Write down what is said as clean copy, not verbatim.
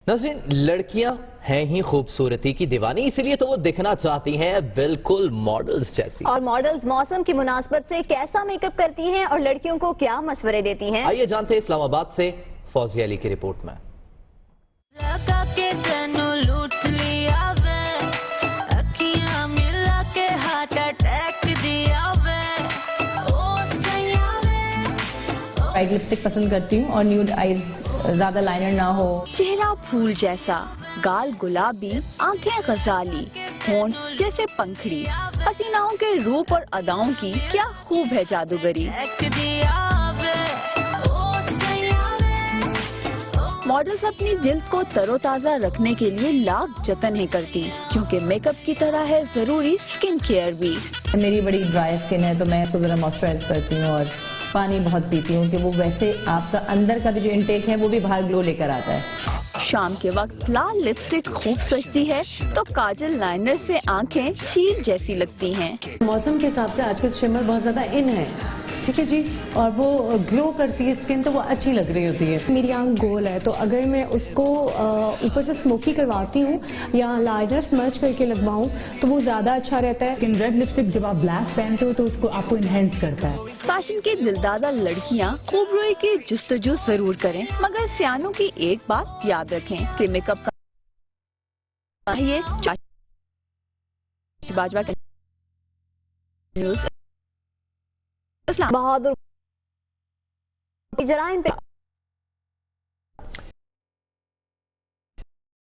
नाज़रीन, लड़कियां हैं ही खूबसूरती की दीवानी, इसलिए तो वो दिखना चाहती हैं बिल्कुल मॉडल्स जैसी। और मॉडल्स मौसम की मुनासबत से कैसा मेकअप करती हैं और लड़कियों को क्या मशवरे देती हैं, आइए जानते हैं इस्लामाबाद से फौजिया अली की रिपोर्ट में। वाइट लिपस्टिक पसंद करती हूँ और न्यूड आईज, ज्यादा लाइनर ना हो। चेहरा फूल जैसा, गाल गुलाबी, आंखें गजाली, होंठ जैसे पंखड़ी, हसीनाओं के रूप और अदाओं की क्या खूब है जादूगरी। मॉडल्स अपनी जिल्द को तरोताजा रखने के लिए लाख जतन है करती, क्योंकि मेकअप की तरह है जरूरी स्किन केयर भी। मेरी बड़ी ड्राई स्किन है तो मैं इसको जरा मॉइस्चराइज करती हूँ और पानी बहुत पीती हूँ कि वो वैसे आपका अंदर का भी जो इनटेक है वो भी बाहर ग्लो लेकर आता है। शाम के वक्त लाल लिपस्टिक खूब सजती है तो काजल लाइनर से आंखें छील जैसी लगती हैं। मौसम के हिसाब से आजकल शिमर बहुत ज्यादा इन है, ठीक है जी, और वो ग्लो करती है स्किन, तो वो अच्छी लग रही होती है। मेरी आंख गोल है तो अगर मैं उसको ऊपर से स्मोकी करवाती हूँ या लाइनर स्मर्च करके लगवाऊँ तो वो ज्यादा अच्छा रहता है। लेकिन रेड लिपस्टिक जब आप ब्लैक पहनते हो तो उसको आपको इनहेंस करता है। फैशन की दिलदादा लड़कियाँ खूबरूई की जुस्तजू जरूर करें, मगर सियानों की एक बात याद रखें कि मेकअप का ये बाजवा के न्यूज़ बहादुर जराइम पे